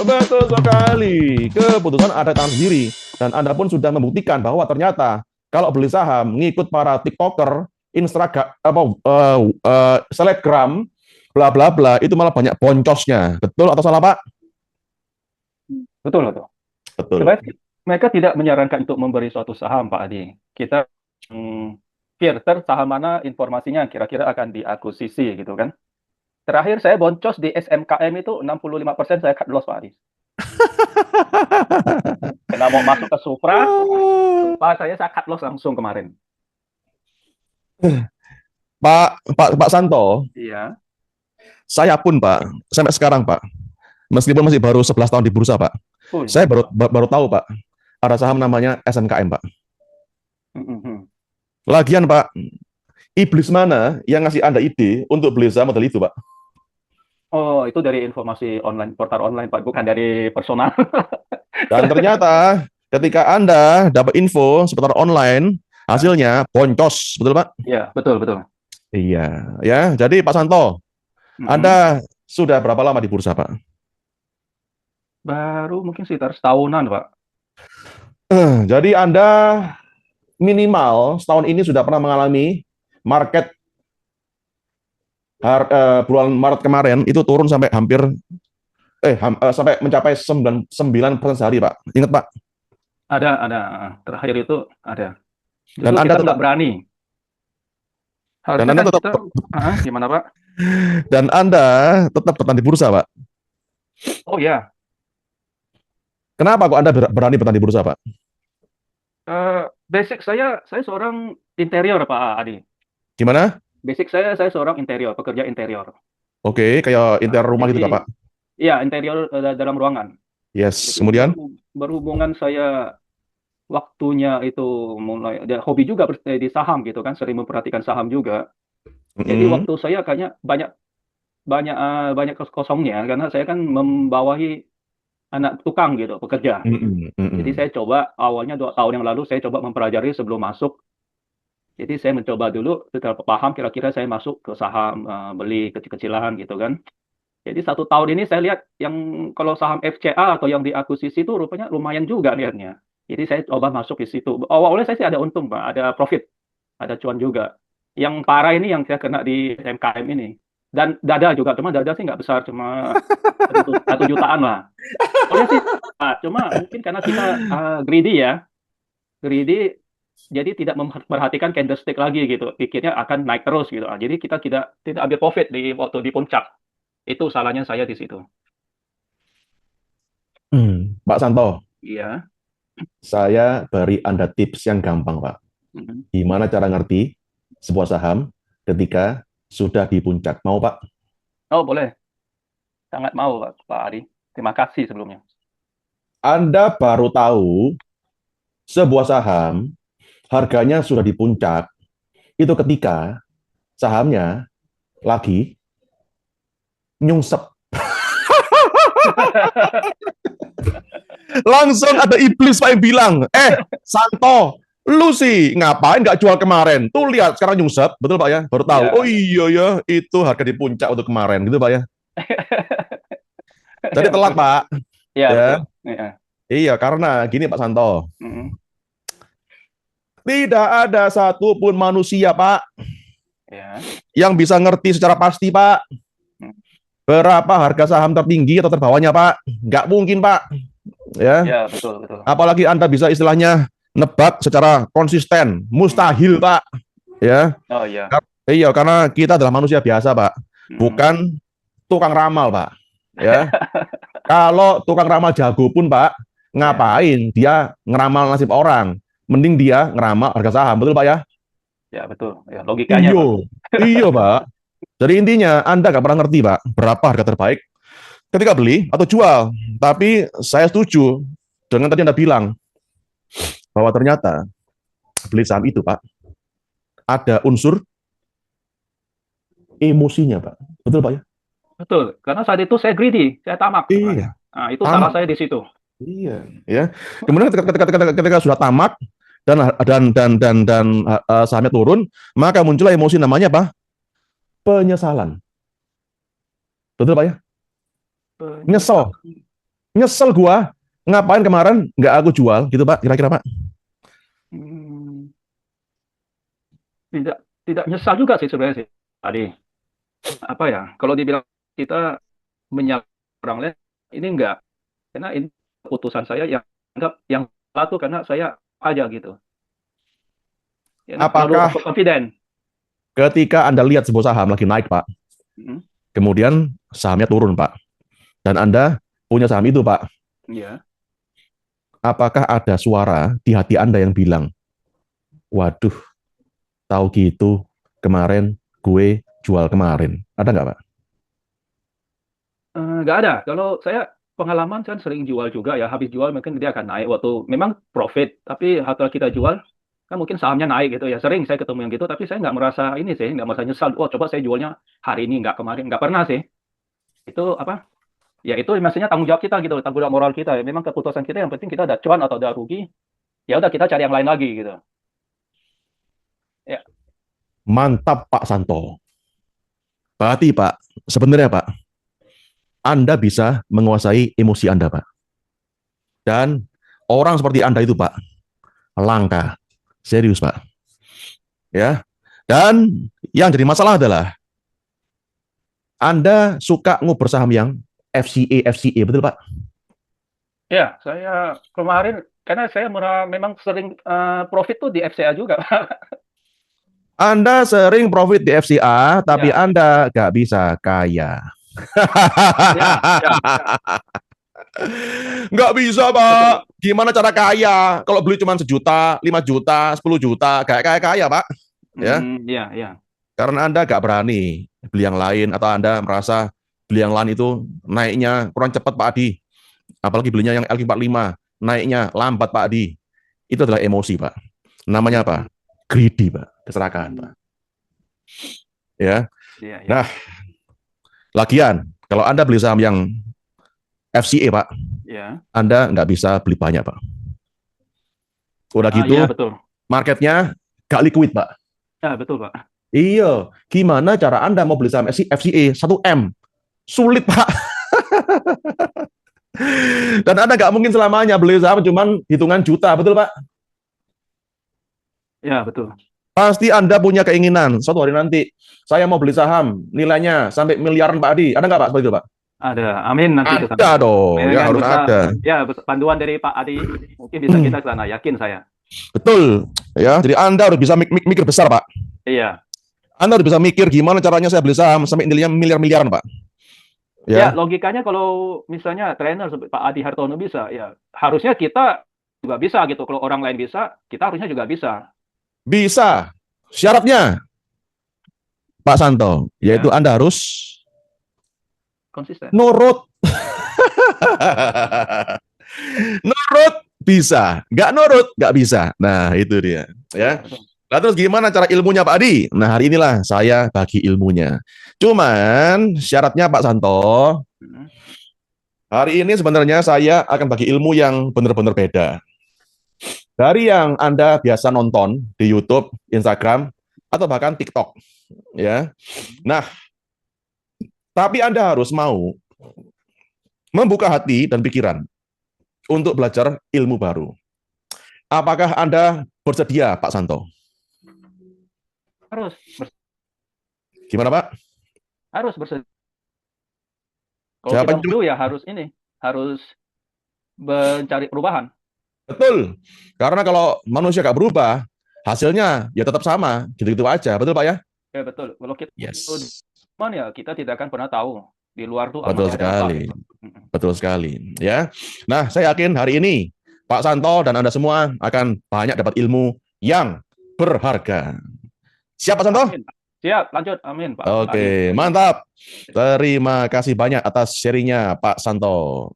betul sekali. Keputusan ada di tangan sendiri. Dan Anda pun sudah membuktikan bahwa ternyata kalau beli saham, ngikut para TikToker, Instagram, Telegram, bla bla bla, itu malah banyak boncosnya. Betul atau salah, Pak? Betul, betul. Betul. Sebenarnya mereka tidak menyarankan untuk memberi suatu saham, Pak Adi. Kita filter saham mana informasinya kira-kira akan diakuisisi gitu kan. Terakhir saya boncos di SMKM itu 65% saya cut loss, Pak Adi. Karena mau masuk ke Supra, lupa saya cut loss langsung kemarin. Pak Santo, Iya. saya pun Pak, sampai sekarang Pak, meskipun masih baru 11 tahun di bursa Pak, Oh, saya iya. baru tahu Pak, ada saham namanya SMKM Pak. Mhm. Lagian Pak, iblis mana yang ngasih Anda ide untuk beli saham model itu Pak? Oh, itu dari informasi online, portal online, Pak, bukan dari personal. Dan ternyata ketika Anda dapat info seputar online, Nah, hasilnya boncos, betul Pak? iya, betul, betul. Iya, ya. Jadi Pak Santo, Mhm. Anda sudah berapa lama di bursa Pak? Baru mungkin sekitar setahunan, Pak. Jadi Anda minimal setahun ini sudah pernah mengalami market bulan Maret kemarin itu turun sampai hampir sampai mencapai 9% sehari, Pak. Ingat, Pak. Ada. Terakhir itu ada. Dan Justru Anda kita tetap nggak berani. dan Harusnya Anda kan tetap kita, gimana, Pak? dan Anda tetap bertahan di bursa, Pak. Oh ya, Kenapa kok Anda berani bertahan di bursa, Pak? basic saya seorang interior, Pak Adi. Gimana? Basic saya seorang interior, pekerja interior. Oke, kayak interior rumah gitu, Jadi, Pak. ya interior dalam ruangan. Yes. Jadi Kemudian, berhubungan saya waktunya itu mulai ada hobi juga di saham gitu kan, sering memperhatikan saham juga. Jadi mm-mm, waktu saya kayaknya banyak banyak banyak kosongnya karena saya kan membawahi anak tukang gitu, pekerja. mm-mm, Jadi mm-mm. saya coba awalnya 2 tahun yang lalu saya coba mempelajari sebelum masuk. Jadi saya mencoba dulu setelah paham kira-kira saya masuk ke saham, beli kecil-kecilan gitu kan. Jadi 1 tahun ini saya lihat yang kalau saham FCA atau yang diakuisisi itu rupanya lumayan juga lihatnya. Jadi saya coba masuk di situ. Awalnya saya sih ada untung, Pak, ada profit, ada cuan juga. Yang parah ini yang saya kena di MKM ini. Dan dada juga, cuma dada sih nggak besar, cuma 1 jutaan lah. Awalnya sih, cuma mungkin karena kita greedy ya, greedy, jadi tidak memperhatikan candlestick lagi gitu. Pikirnya akan naik terus gitu. Jadi kita tidak ambil profit di waktu di puncak. Itu salahnya saya di situ. Pak Santo, Iya. saya beri Anda tips yang gampang, Pak. Mhm. Gimana cara ngerti sebuah saham ketika sudah di puncak? Mau, Pak? Oh, boleh. Sangat mau, Pak Ari. Terima kasih sebelumnya. Anda baru tahu sebuah saham harganya sudah di puncak, itu ketika sahamnya lagi nyungsep. Langsung ada iblis Pak yang bilang, Santo, lu sih ngapain nggak jual kemarin? Tuh lihat sekarang nyungsep, betul Pak ya? Baru tahu. Oh Iya. iya ya, itu harga di puncak untuk kemarin, gitu Pak ya. Jadi Iya, telat betul. Pak, Iya, ya. betul. Iya. Iya, karena gini Pak Santo, Mhm. tidak ada satupun manusia Pak Iya. yang bisa ngerti secara pasti Pak Mhm. berapa harga saham tertinggi atau terbawahnya Pak. Nggak mungkin Pak, ya. Iya, betul, betul. Apalagi Anda bisa istilahnya nebak secara konsisten, Mhm. mustahil Pak, ya. Oh, iya. Iya, karena kita adalah manusia biasa Pak, Mhm. bukan tukang ramal Pak, ya. Kalau tukang ramal jago pun Pak, Iya. ngapain dia ngeramal nasib orang? Mending dia ngeramal harga saham, betul Pak ya? Ya, betul. Ya, logikanya, Iya, Pak. iya Pak. Jadi intinya Anda nggak pernah ngerti Pak, berapa harga terbaik ketika beli atau jual. Tapi saya setuju dengan tadi Anda bilang bahwa ternyata beli saham itu Pak, ada unsur emosinya Pak. Betul Pak ya? Betul. Karena saat itu saya greedy, saya tamak Iya, sebenarnya. Nah, itu salah tamak. saya di situ. Iya, ya. Kemudian ketika sudah tamak dan sahamnya turun, maka muncullah emosi namanya apa? Penyesalan. Betul Pak ya? Nyesel. Penyesalan. Nyesel gua, ngapain kemarin nggak aku jual gitu Pak, kira-kira Pak? Hmm, tidak tidak nyesal juga sih sebenarnya sih. Tadi apa ya? Kalau dibilang kita menyalahkan orang lain, ini enggak, karena ini keputusan saya yang anggap yang satu karena saya aja gitu. Ya, terlalu Apakah overconfident. ketika Anda lihat sebuah saham lagi naik Pak, Hmm, kemudian sahamnya turun Pak, dan Anda punya saham itu Pak, ya. apakah ada suara di hati Anda yang bilang, waduh, tahu gitu kemarin gue jual kemarin. Ada nggak Pak? Nggak ada. Kalau saya pengalaman kan sering jual juga ya. Habis jual mungkin dia akan naik waktu memang profit. Tapi setelah kita jual kan mungkin sahamnya naik gitu ya. Sering saya ketemu yang gitu. Tapi saya nggak merasa ini sih, nggak merasa nyesal. Oh coba saya jualnya hari ini nggak kemarin. Nggak pernah sih. Itu apa? Ya itu maksudnya tanggung jawab kita gitu. Tanggung jawab moral kita. Memang keputusan kita yang penting kita ada cuan atau ada rugi. Ya udah kita cari yang lain lagi gitu. Ya. Mantap Pak Santo. Berarti Pak, sebenarnya Pak, Anda bisa menguasai emosi Anda Pak. Dan orang seperti Anda itu Pak, langka. Serius Pak. Ya. Dan yang jadi masalah adalah Anda suka ngobrol saham yang FCA, betul Pak? Ya, saya kemarin karena saya memang sering profit tuh di FCA juga. Anda sering profit di FCA, tapi Ya, Anda nggak bisa kaya. ya, ya, Nggak bisa, betul. Pak. Gimana cara kaya? Kalau beli cuma 1 juta, 5 juta, 10 juta, kayak kaya, Pak. Ya, Ya, ya. karena Anda nggak berani beli yang lain, atau Anda merasa beli yang lain itu naiknya kurang cepat, Pak Adi. Apalagi belinya yang LQ45, naiknya lambat, Pak Adi. Itu adalah emosi, Pak. Namanya apa? Hmm, Greedy, Pak. Keserakahan, Pak. hmm, Ya. ya, ya, Nah, lagian, kalau Anda beli saham yang FCA, Pak, ya. Anda nggak bisa beli banyak, Pak. Udah Iya gitu, betul. marketnya nggak liquid, Pak. Ya betul Pak. Iya, gimana cara Anda mau beli saham FCA 1M? Sulit, Pak. Dan Anda nggak mungkin selamanya beli saham cuman hitungan juta, betul, Pak? Ya betul. Pasti Anda punya keinginan, suatu hari nanti, saya mau beli saham, nilainya sampai miliaran, Pak Adi. Ada nggak, Pak, seperti itu, Pak? Ada. Amin nanti ke Ada sana. dong, ya Dengan harus ada. ya panduan dari Pak Adi mungkin bisa kita ke sana. Yakin saya. Betul, ya. Jadi Anda harus bisa mikir besar, Pak. Iya. Anda harus bisa mikir gimana caranya saya beli saham sampai nilainya miliar-miliaran, Pak. Ya Ya, logikanya kalau misalnya trainer seperti Pak Adi Hartono bisa, ya harusnya kita juga bisa gitu. Kalau orang lain bisa, kita harusnya juga bisa. bisa. Syaratnya, Pak Santo, yaitu Ya, Anda harus konsisten. nurut. Nurut bisa, nggak nurut nggak bisa. Nah itu dia. Ya Ya. betul. Nah terus gimana cara ilmunya Pak Adi? Nah hari inilah saya bagi ilmunya. Cuman syaratnya Pak Santo, Hmm. hari ini sebenarnya saya akan bagi ilmu yang benar-benar beda. Dari yang Anda biasa nonton di YouTube, Instagram, atau bahkan TikTok. Ya. Nah, tapi Anda harus mau membuka hati dan pikiran untuk belajar ilmu baru. Apakah Anda bersedia, Pak Santo? Harus Gimana, Pak? harus bersedia. Kalau kita Jawabannya maju ya harus ini, harus mencari perubahan. betul. Karena kalau manusia nggak berubah, hasilnya ya tetap sama, gitu-gitu aja. Betul, Pak ya? Ya betul. Kalau kita di Yes. mana ya kita tidak akan pernah tahu di luar tuh Betul masih ada apa sekali. gitu. Mm-mm. Betul sekali. Ya. Nah, saya yakin hari ini Pak Santo dan Anda semua akan banyak dapat ilmu yang berharga. Siap, Pak Santo? Amin. Siap, lanjut. Amin, Pak Adi. Oke, mantap. Terima kasih banyak atas sharingnya, Pak Santo.